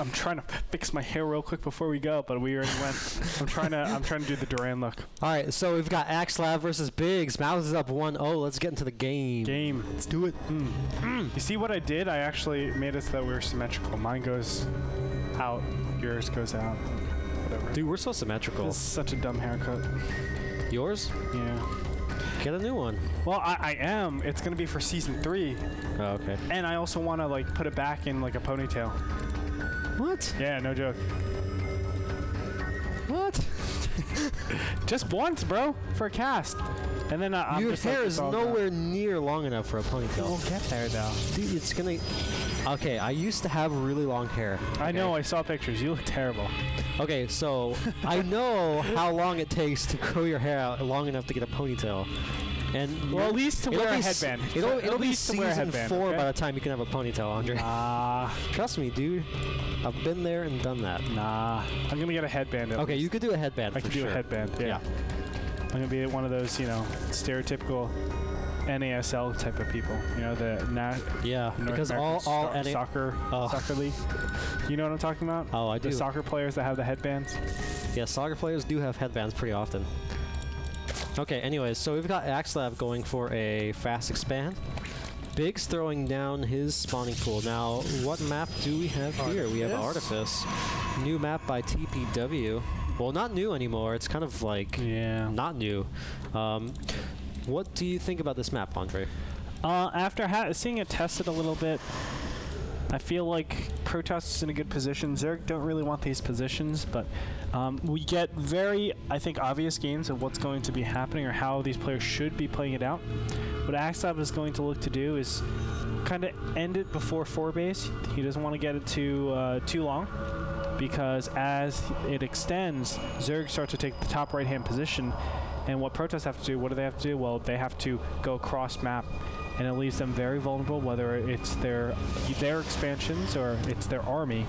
I'm trying to fix my hair real quick before we go, but we already went. I'm trying to do the Duran look. All right, so we've got Axlab versus Biggs. Mouz is up 1-0. Let's get into the game. Let's do it. You see what I did? I actually made it so that we were symmetrical. Mine goes out, yours goes out. Whatever. Dude, we're so symmetrical. This is such a dumb haircut. Yours? Yeah. Get a new one. Well, I am. It's gonna be for season 3. Oh, okay. And I also want to like put it back in like a ponytail. What? Yeah, no joke. What? Just once, bro, for a cast. And then I'm your just hair like, is nowhere near long enough for a ponytail. We'll get there, though. Dude, it's gonna... Okay, I used to have really long hair. Okay? I know, I saw pictures. You look terrible. Okay, so I know how long it takes to grow your hair out long enough to get a ponytail. And well, at least to wear a headband. It'll be season 4 okay? by the time you can have a ponytail, Andre. Trust me, dude. I've been there and done that. Nah. I'm gonna get a headband. Okay, you could do a headband. I could do a headband. Yeah. I'm gonna be one of those, you know, stereotypical NASL type of people. You know, the North because American all soccer league. You know what I'm talking about? Oh, I do. The soccer players that have the headbands. Yeah, soccer players do have headbands pretty often. Okay, anyways, so we've got Axlab going for a fast expand. Biggs throwing down his spawning pool. Now, what map do we have here? We have Artifice. New map by TPW. Well, not new anymore. It's kind of like not new. What do you think about this map, Andre? After seeing it tested a little bit, I feel like Protoss is in a good position. Zerg don't really want these positions, but we get very, I think, obvious games of what's going to be happening or how these players should be playing it out. What Axlab is going to look to do is kind of end it before 4 base. He doesn't want to get it too long, because as it extends, Zerg starts to take the top right-hand position. And what Protoss have to do, what do they have to do? Well, they have to go across map, and it leaves them very vulnerable, whether it's their expansions or it's their army.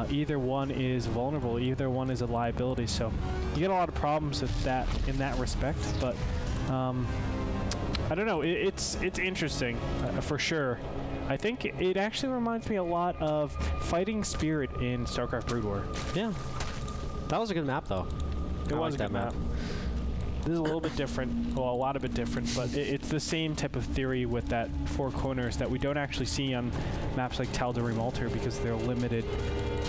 Either one is vulnerable, either one is a liability. So you get a lot of problems with that in that respect, but I don't know, it's interesting for sure. I think it actually reminds me a lot of Fighting Spirit in StarCraft Brood War. Yeah. That was a good map, though. It was a good map. This is a little bit different, well, a lot of it different, but it's the same type of theory with that 4 corners that we don't actually see on maps like Tal'Darim Altar, because they're limited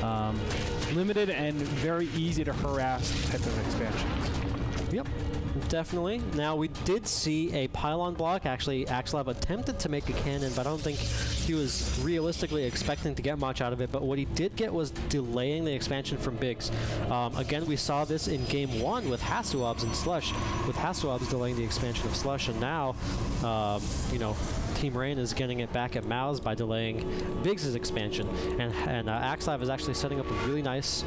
and very easy to harass type of expansions. Yep. Definitely. Now, we did see a pylon block. Actually, Axlab attempted to make a cannon, but I don't think he was realistically expecting to get much out of it. But what he did get was delaying the expansion from Biggs. Again, we saw this in Game 1 with Hasuabs and Slush, with Hasuabs delaying the expansion of Slush. And now, you know, Team Rain is getting it back at Mouz by delaying Biggs' expansion. And Axlab is actually setting up a really nice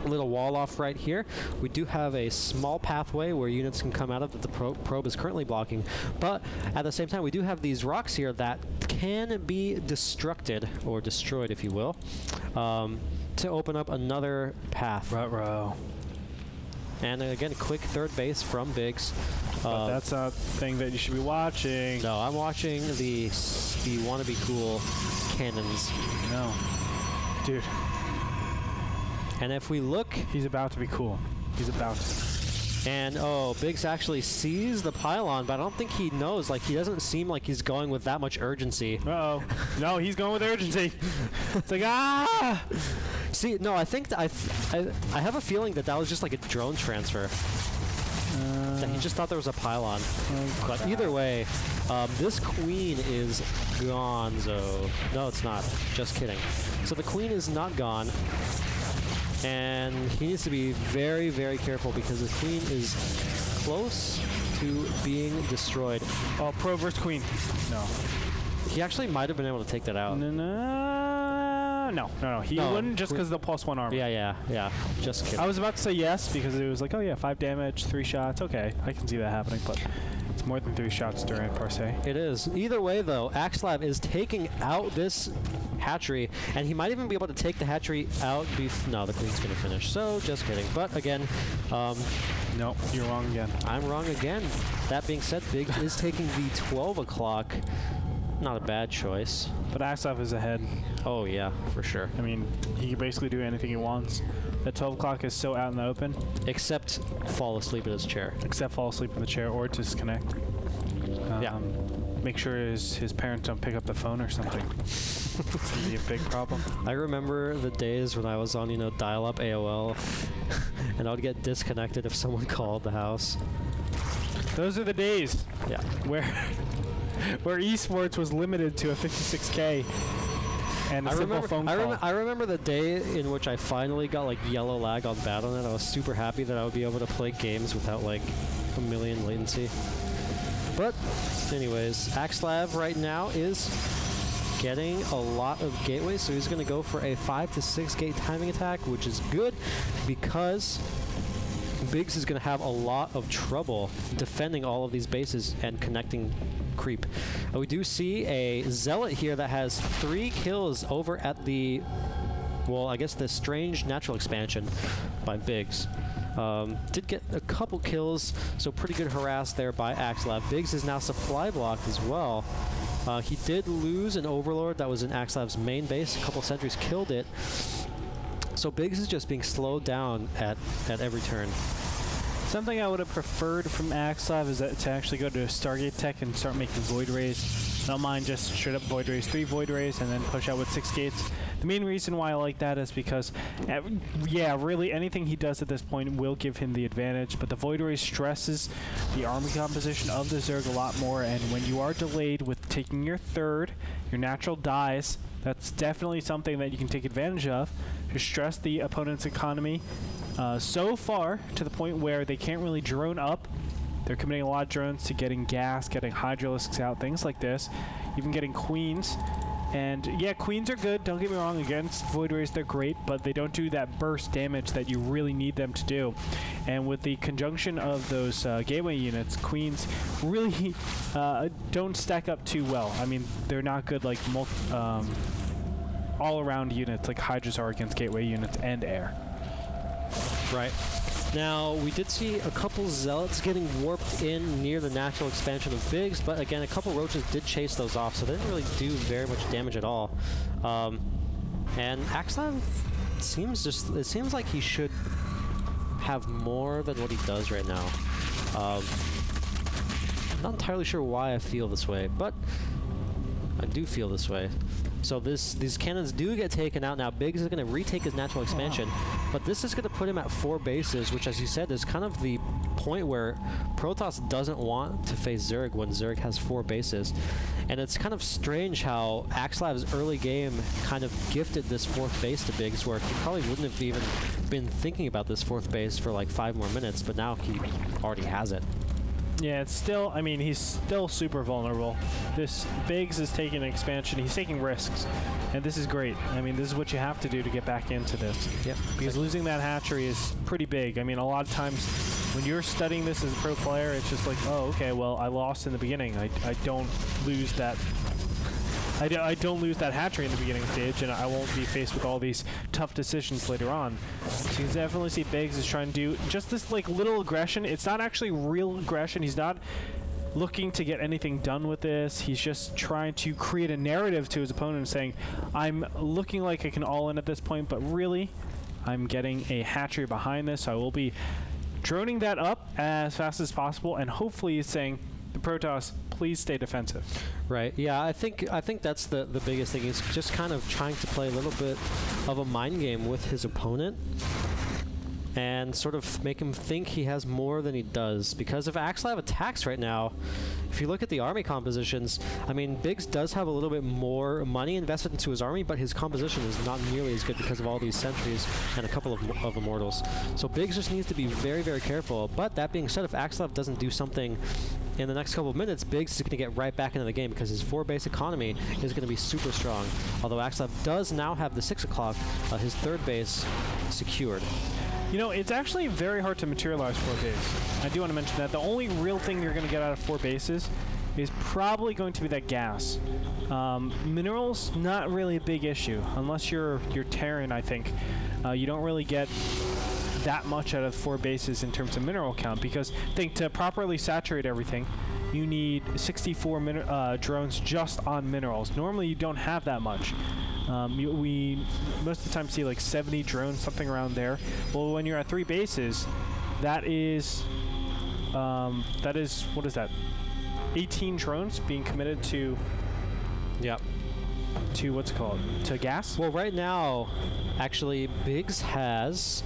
little wall off right here. We do have a small pathway where units can come out of that the probe is currently blocking, but at the same time we do have these rocks here that can be destructed, or destroyed if you will, to open up another path. Ruh-roh. And again, a quick third base from Biggs. But that's a thing that you should be watching. No, I'm watching the wannabe cool cannons. No. Dude. And if we look... He's about to be cool. He's about to. And, oh, Biggs actually sees the pylon, but I don't think he knows. Like, he doesn't seem like he's going with that much urgency. Uh-oh. No, he's going with urgency. It's like, ah! See, no, I think that I have a feeling that that was just like a drone transfer. That he just thought there was a pylon. But either way, this queen is gonzo. No, it's not. Just kidding. So the queen is not gone. And he needs to be very, very careful because the queen is close to being destroyed. Oh, pro versus queen. No. He actually might have been able to take that out. No. He wouldn't just because of the +1 armor. Yeah. Just kidding. I was about to say yes because it was like, oh yeah, 5 damage, 3 shots. Okay, I can see that happening, but it's more than 3 shots during per se. It is. Either way, though, Axlab is taking out this hatchery, and he might even be able to take the hatchery out. No, the queen's going to finish. So, just kidding. But again, nope, you're wrong again. I'm wrong again. That being said, Biggs is taking the 12 o'clock. Not a bad choice. But Axlov is ahead. Oh, yeah, for sure. I mean, he can basically do anything he wants. That 12 o'clock is so out in the open. Except fall asleep in his chair. Except fall asleep in the chair or disconnect. Yeah. Make sure his parents don't pick up the phone or something. It's going to be a big problem. I remember the days when I was on, dial-up AOL, and I would get disconnected if someone called the house. Those are the days. Yeah. Where esports was limited to a 56K and a simple phone call. I remember the day in which I finally got like yellow lag on Battle.net. I was super happy that I would be able to play games without like a million latency. But anyways, Axlav right now is getting a lot of gateways, so he's going to go for a 5 to 6 gate timing attack, which is good because Biggs is going to have a lot of trouble defending all of these bases and connecting creep. We do see a Zealot here that has 3 kills over at the, well, I guess the strange natural expansion by Biggs. Did get a couple kills, so pretty good harass there by Axlav. Biggs is now supply blocked as well. He did lose an Overlord that was in Axlav's main base. A couple sentries killed it. So Biggs is just being slowed down at every turn. Something I would have preferred from Axlav is to actually go to Stargate Tech and start making Void Rays. I don't mind just straight up Void Rays, 3 Void Rays, and then push out with 6 gates. The main reason why I like that is because, yeah, really anything he does at this point will give him the advantage, but the Void Ray stresses the army composition of the Zerg a lot more, and when you are delayed with taking your 3rd, your natural dies, that's definitely something that you can take advantage of to stress the opponent's economy so far to the point where they can't really drone up. They're committing a lot of drones to getting gas, getting Hydralisks out, things like this, even getting Queens. And yeah, Queens are good, don't get me wrong, against Void Rays they're great, but they don't do that burst damage that you really need them to do. And with the conjunction of those gateway units, Queens really don't stack up too well. I mean, they're not good like all-around units like Hydras are against gateway units and air. Right. Now, we did see a couple Zealots getting warped in near the natural expansion of Biggs, but again, a couple Roaches did chase those off, so they didn't really do very much damage at all. And Axlav it seems like he should have more than what he does right now. Not entirely sure why I feel this way, but I do feel this way. So these cannons do get taken out now. Biggs is going to retake his natural expansion, but this is going to put him at 4 bases, which, as you said, is kind of the point where Protoss doesn't want to face Zerg when Zerg has 4 bases. And it's kind of strange how Axlav's early game kind of gifted this 4th base to Biggs, where he probably wouldn't have even been thinking about this 4th base for like 5 more minutes, but now he already has it. Yeah, it's still, I mean, he's still super vulnerable. This Biggs is taking an expansion. He's taking risks, and this is great. I mean, this is what you have to do to get back into this. Yep. Because losing that hatchery is pretty big. I mean, a lot of times when you're studying this as a pro player, it's just like, oh, okay, well, I lost in the beginning. I don't lose that. I don't lose that hatchery in the beginning stage, and I won't be faced with all these tough decisions later on. So you can definitely see Biggs is trying to do just this like little aggression. It's not actually real aggression. He's not looking to get anything done with this. He's just trying to create a narrative to his opponent saying, I'm looking like I can all in at this point, but really, I'm getting a hatchery behind this, so I will be droning that up as fast as possible, and hopefully he's saying, the Protoss, please stay defensive. Right. Yeah, I think that's the biggest thing. He's just kind of trying to play a little bit of a mind game with his opponent and sort of make him think he has more than he does. Because if Axlav attacks right now, if you look at the army compositions, I mean, Biggs does have a little bit more money invested into his army, but his composition is not nearly as good because of all these sentries and a couple of immortals. So Biggs just needs to be very, very careful. But that being said, if Axlav doesn't do something in the next couple of minutes, Biggs is going to get right back into the game because his 4-base economy is going to be super strong. Although Axlav does now have the 6 o'clock, his 3rd base secured. You know, it's actually very hard to materialize 4 bases. I do want to mention that. The only real thing you're going to get out of 4 bases is probably going to be that gas. Minerals, not really a big issue. Unless you're Terran, I think. You don't really get that much out of 4 bases in terms of mineral count, because I think to properly saturate everything, you need 64 drones just on minerals. Normally, you don't have that much. We most of the time see like 70 drones, something around there. Well, when you're at 3 bases, that is what is that? 18 drones being committed to. Yep. To what's it called? To gas? Well, right now, actually, Biggs has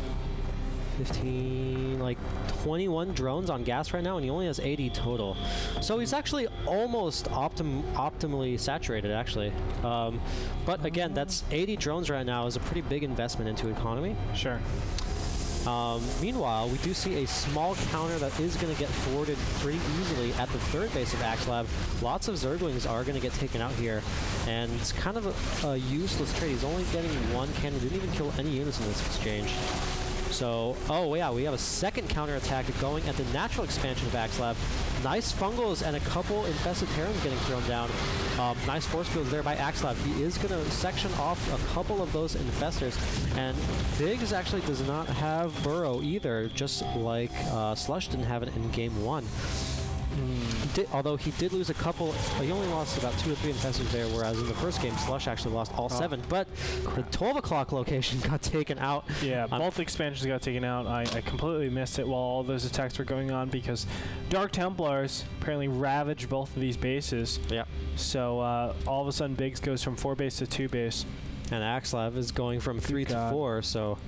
15, like 21 drones on gas right now, and he only has 80 total. So he's actually almost optimally saturated, actually. But again, that's 80 drones right now is a pretty big investment into economy. Sure. Meanwhile, we do see a small counter that is going to get forwarded pretty easily at the 3rd base of Axlab. Lots of Zerglings are going to get taken out here, and it's kind of a useless trade. He's only getting 1 cannon. Didn't even kill any units in this exchange. So, oh yeah, we have a second counterattack going at the natural expansion of Axlab. Nice fungals and a couple infested Terrans getting thrown down. Nice force fields there by Axlab. He is going to section off a couple of those infestors. And Biggs actually does not have Burrow either, just like Slush didn't have it in game 1. Although he did lose a couple, he only lost about 2 or 3 infestors there, whereas in the first game, Slush actually lost all 7. But the 12 o'clock location got taken out. Yeah, both expansions got taken out. I completely missed it while all those attacks were going on because Dark Templars apparently ravaged both of these bases. Yeah. So all of a sudden, Biggs goes from 4 base to 2 base. And Axlab is going from 3 to 4, so...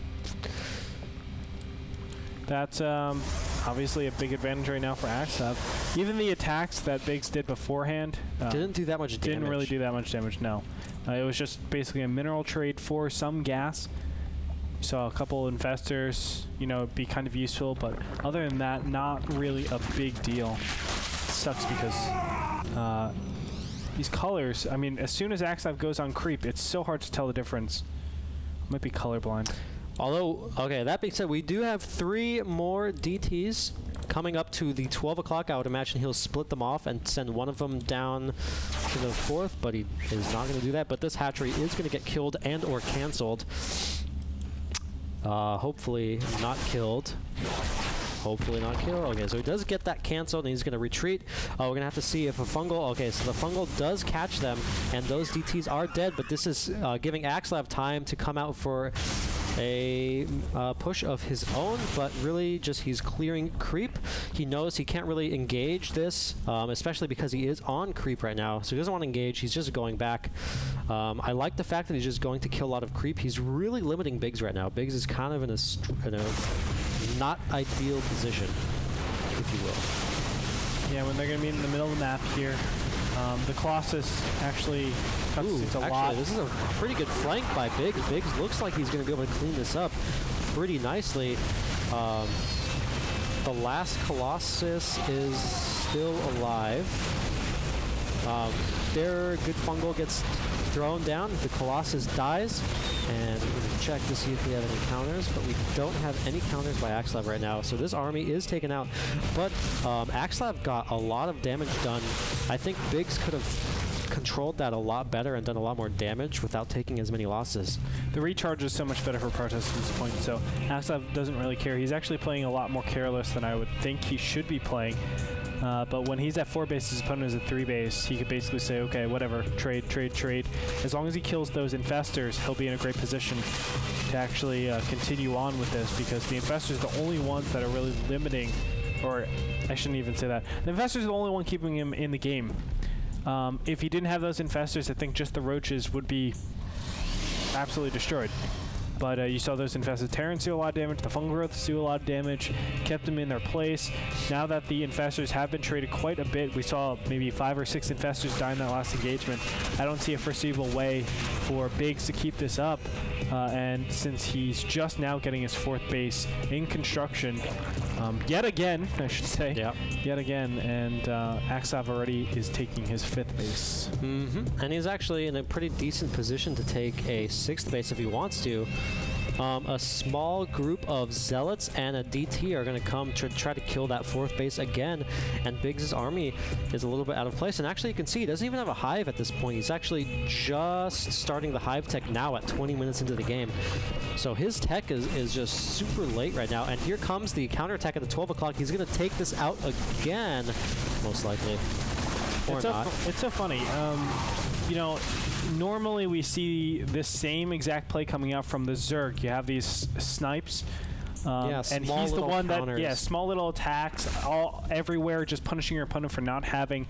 That's obviously a big advantage right now for Axlab. Even the attacks that Biggs did beforehand didn't do that much damage. Didn't really do that much damage, no. It was just basically a mineral trade for some gas. Saw a couple infestors, you know, be kind of useful, but other than that, not really a big deal. Sucks because these colors, I mean, as soon as Axlab goes on creep, it's so hard to tell the difference. Might be colorblind. Although, okay, that being said, we do have 3 more DTs coming up to the 12 o'clock. I would imagine he'll split them off and send one of them down to the 4th, but he is not going to do that. But this hatchery is going to get killed and or canceled. Hopefully not killed. Hopefully not killed. Okay, so he does get that canceled, and he's going to retreat. We're going to have to see if a fungal... Okay, so the fungal does catch them, and those DTs are dead, but this is giving Axlab time to come out for a push of his own, but really just he's clearing creep. He knows he can't really engage this, especially because he is on creep right now, so he doesn't want to engage. He's just going back. I like the fact that he's just going to kill a lot of creep. He's really limiting Biggs right now. Biggs is kind of in a not ideal position, if you will. Yeah, when they're going to be in the middle of the map here, the Colossus actually cuts a lot. This is a pretty good flank by Biggs. Biggs looks like he's going to be able to clean this up pretty nicely. The last Colossus is still alive. Their good fungal gets thrown down. The Colossus dies. And we're going to check to see if we have any counters, but we don't have any counters by Axlab right now. So this army is taken out, but Axlab got a lot of damage done. I think Biggs could have controlled that a lot better and done a lot more damage without taking as many losses. The recharge is so much better for Protest at this point, so Axlab doesn't really care. He's actually playing a lot more careless than I would think he should be playing. But when he's at 4 base, his opponent is at 3 base, he could basically say, okay, whatever, trade, trade, trade. As long as he kills those infestors, he'll be in a great position to actually continue on with this, because the infestors are the only ones that are really limiting, or I shouldn't even say that. The infestors are the only one keeping him in the game. If he didn't have those infestors, I think just the roaches would be absolutely destroyed. But you saw those infested Terrans do a lot of damage, the fungal growths do a lot of damage, kept them in their place. Now that the infestors have been traded quite a bit, we saw maybe 5 or 6 infestors die in that last engagement. I don't see a foreseeable way for Biggs to keep this up. And since he's just now getting his 4th base in construction, yet again, I should say, yet again, and Axlab already is taking his 5th base. And he's actually in a pretty decent position to take a 6th base if he wants to. A small group of Zealots and a DT are going to come to try to kill that 4th base again, and Biggs' army is a little bit out of place. And actually, you can see he doesn't even have a hive at this point. He's actually just starting the hive tech now at 20 minutes into the game. So his tech is just super late right now. And here comes the counterattack at the 12 o'clock. He's going to take this out again, most likely. Or not. It's so funny. You know, normally we see this same exact play coming out from the Zerg. You have these snipes. And he's the one that, small little attacks all everywhere, just punishing your opponent for not having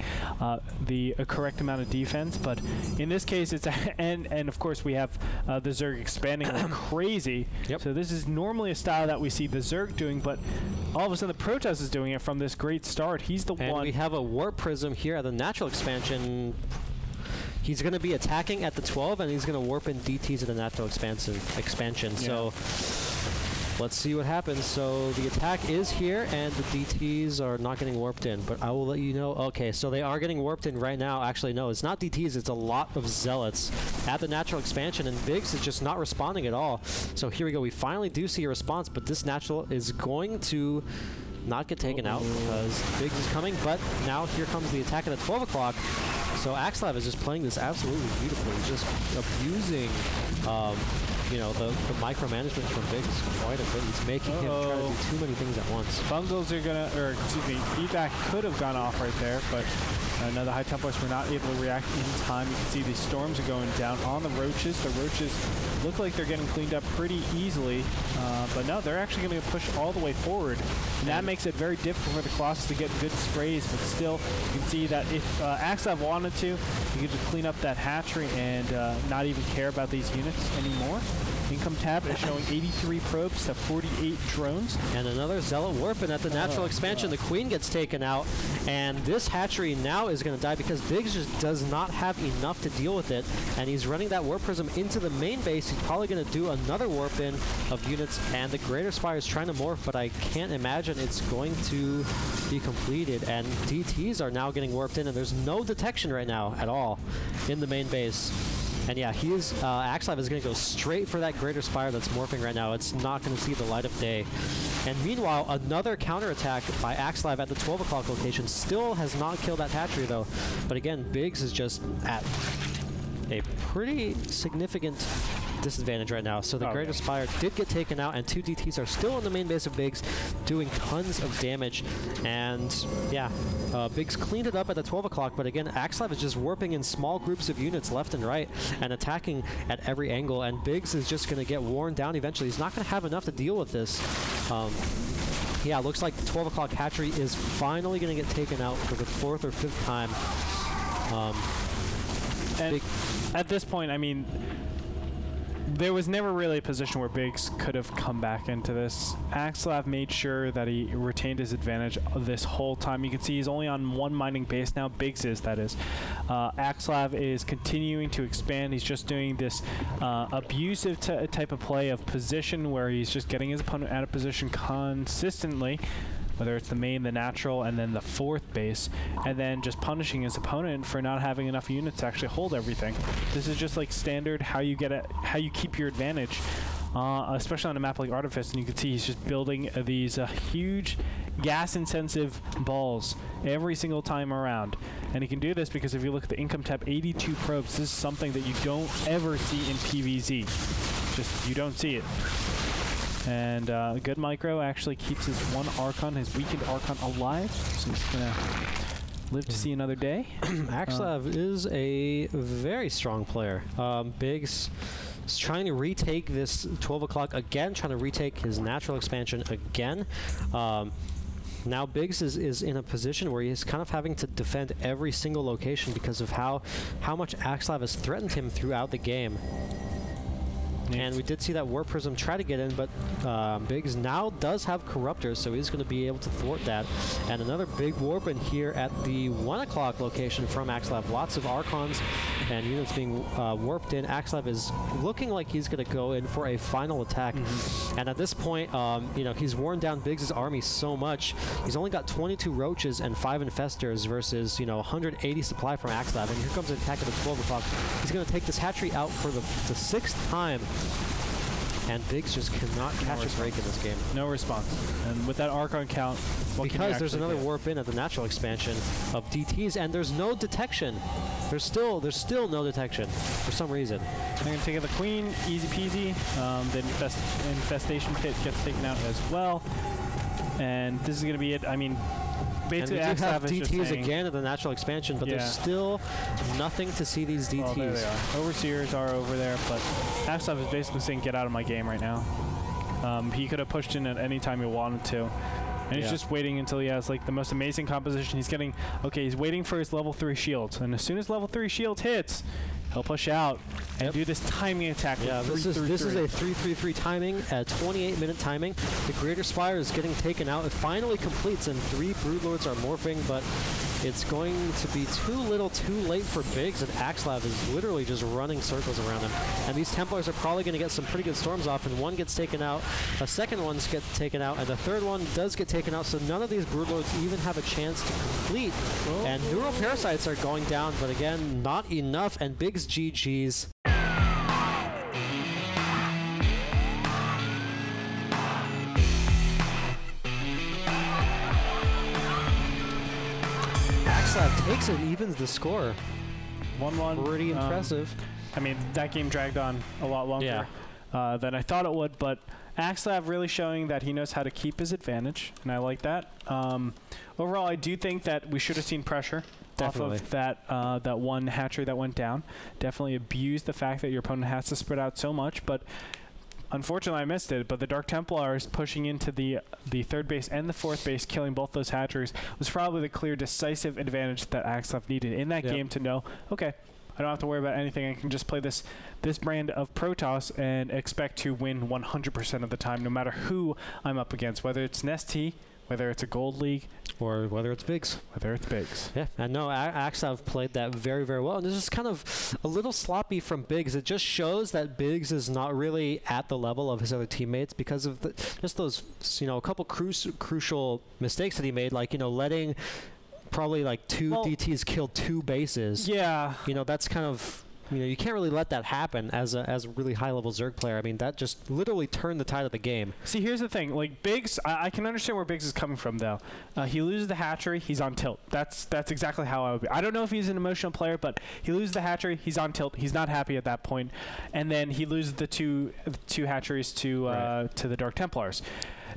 the correct amount of defense. But in this case, it's and of course we have the Zerg expanding like crazy. Yep. So this is normally a style that we see the Zerg doing, but all of a sudden the Protest is doing it from this great start. He's the one. And we have a Warp Prism here at the natural expansion. He's going to be attacking at the 12, and he's going to warp in DTs at the natural expansion. Yeah. So let's see what happens. So the attack is here, and the DTs are not getting warped in, but I will let you know. Okay, so they are getting warped in right now. Actually, no, it's not DTs. It's a lot of Zealots at the natural expansion, and Biggs is just not responding at all. So here we go. We finally do see a response, but this natural is going to not get taken out because Biggs is coming, but now here comes the attack at the 12 o'clock. So Axelav is just playing this absolutely beautifully. He's just abusing you know, the micromanagement from Biggs quite a bit. He's making him try to do too many things at once. Bungles are gonna, or excuse me, feedback could have gone off right there, but no, the High Templars were not able to react in time. You can see these storms are going down on the Roaches. The Roaches look like they're getting cleaned up pretty easily, but no, they're actually going to push all the way forward, and that makes it very difficult for the Colossus to get good sprays, but still, you can see that if Axelav wanted to, he could just clean up that hatchery and not even care about these units anymore. Income tab is showing 83 probes to 48 drones. And another Zealot Warping at the natural expansion. The Queen gets taken out, and this hatchery now is going to die because Biggs just does not have enough to deal with it, and he's running that Warp Prism into the main base. He's probably going to do another warp in of units, and the Greater Spire is trying to morph, but I can't imagine it's going to be completed, and DTs are now getting warped in, and there's no detection right now at all in the main base. And yeah, he is, Axelav is going to go straight for that Greater Spire that's morphing right now. It's not going to see the light of day. And meanwhile, another counterattack by Axelav at the 12 o'clock location still has not killed that hatchery though. But again, Biggs is just at a pretty significant disadvantage right now. So the Greater Spire did get taken out, and 2 DTs are still in the main base of Biggs, doing tons of damage. And yeah, Biggs cleaned it up at the 12 o'clock, but again, Axelav is just warping in small groups of units left and right and attacking at every angle, and Biggs is just going to get worn down eventually. He's not going to have enough to deal with this. Yeah, looks like the 12 o'clock hatchery is finally going to get taken out for the 4th or 5th time. And at this point, I mean, there was never really a position where Biggs could have come back into this. Axelav made sure that he retained his advantage this whole time. You can see he's only on 1 mining base now. Biggs is, that is. Axelav is continuing to expand. He's just doing this abusive type of play of position where he's just getting his opponent out of position consistently, whether it's the main, the natural, and then the 4th base, and then just punishing his opponent for not having enough units to actually hold everything. This is just like standard how you get it, how you keep your advantage, especially on a map like Artifice. And you can see he's just building these huge gas-intensive balls every single time around. And he can do this because if you look at the income tab, 82 probes. This is something that you don't ever see in PvZ. Just, you don't see it. And good micro actually keeps his one Archon, his weakened Archon, alive. So he's going to live to see another day. Axelav is a very strong player. Biggs is trying to retake this 12 o'clock again, trying to retake his natural expansion again. Now Biggs is in a position where he's kind of having to defend every single location because of how much Axelav has threatened him throughout the game. And we did see that Warp Prism try to get in, but Biggs now does have Corruptors, so he's going to be able to thwart that. And another big warp in here at the 1 o'clock location from Axelav. Lots of Archons and units being warped in. Axelav is looking like he's going to go in for a final attack. And at this point, you know, he's worn down Biggs' army so much. He's only got 22 Roaches and 5 Infestors versus, you know, 180 supply from Axelav. And here comes an attack at the 12 o'clock. He's going to take this hatchery out for the 6th time. and Biggs just cannot catch a break in this game. No response. And with that Archon count, because there's another warp in at the natural expansion of DTs, and there's no detection. There's still no detection for some reason. I'm going to take out the Queen, easy peasy. The infestation pit gets taken out as well. And this is going to be it. I mean, basically, and we do have DTs saying, again at the natural expansion, but there's still nothing to see these DTs. Oh, there they are. Overseers are over there, but Axlav is basically saying, get out of my game right now. He could have pushed in at any time he wanted to. And he's just waiting until he has like the most amazing composition. He's getting, he's waiting for his level 3 shields. And as soon as level 3 shields hits, he'll push out and do this timing attack. Yeah, this is a 3-3-3 timing, 28-minute timing. The Greater Spire is getting taken out. It finally completes, and 3 Broodlords are morphing, but it's going to be too little too late for Biggs, and Axlav is literally just running circles around him. And these Templars are probably going to get some pretty good storms off, and one gets taken out, a second one gets taken out, and the third one does get taken out, so none of these Broodlords even have a chance to complete. And Neural Parasites are going down, but again, not enough, and Biggs GG's. Axlav takes it and evens the score. 1-1. Pretty impressive. I mean, that game dragged on a lot longer than I thought it would, but Axlav really showing that he knows how to keep his advantage, and I like that. Overall, I do think that we should have seen pressure off of that that one hatchery that went down. Definitely abused the fact that your opponent has to spread out so much, but unfortunately I missed it. But the Dark Templars pushing into the third base and the fourth base, killing both those hatcheries, was probably the clear decisive advantage that Axlav needed in that game to know, okay, I don't have to worry about anything. I can just play this brand of Protoss and expect to win 100% of the time, no matter who I'm up against, whether it's NASTL, whether it's a Gold League, or whether it's Biggs. Yeah, and no, Axlav played that very, very well. And this is kind of a little sloppy from Biggs. It just shows that Biggs is not really at the level of his other teammates because of just those, a couple crucial mistakes that he made, like, letting probably like 2 DTs kill 2 bases. Yeah. That's kind of... you can't really let that happen as a really high-level Zerg player. I mean, that just literally turned the tide of the game. See, here's the thing. Like, Biggs, I can understand where Biggs is coming from, though. He loses the hatchery, he's on tilt. That's exactly how I would be. I don't know if he's an emotional player, but he loses the hatchery, he's on tilt. He's not happy at that point. And then he loses the two hatcheries to the Dark Templars.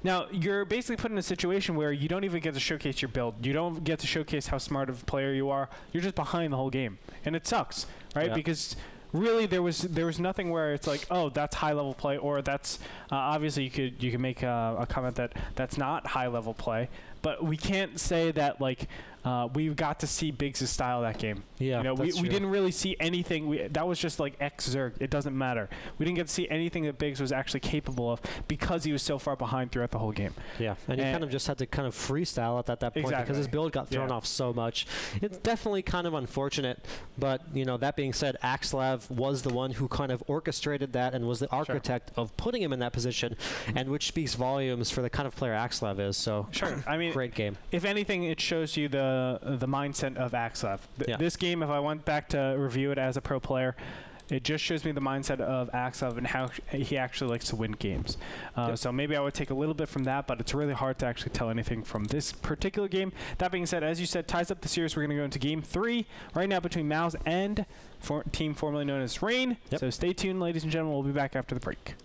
Now, you're basically put in a situation where you don't even get to showcase your build. You don't get to showcase how smart of a player you are. You're just behind the whole game. And it sucks, right? Yeah. Because really there was nothing where it's like, oh, that's high-level play, or that's obviously you could make a comment that that's not high-level play. But we can't say that, like, we got to see Biggs' style that game. Yeah, we didn't really see anything. That was just like X-Zerg. It doesn't matter. We didn't get to see anything that Biggs was actually capable of because he was so far behind throughout the whole game. Yeah, and he kind of just had to kind of freestyle at that point because his build got thrown off so much. It's definitely kind of unfortunate, but, that being said, Axlav was the one who kind of orchestrated that and was the architect of putting him in that position, and which speaks volumes for the kind of player Axlav is. So, I mean, great game. If anything, it shows you the mindset of Axlav. This game, if I went back to review it as a pro player, it just shows me the mindset of Axlav and how he actually likes to win games. So maybe I would take a little bit from that, but it's really hard to actually tell anything from this particular game. That being said, as you said, ties up the series. We're going to go into Game 3 right now between Mouz and team formerly known as Rain. So stay tuned, ladies and gentlemen. We'll be back after the break.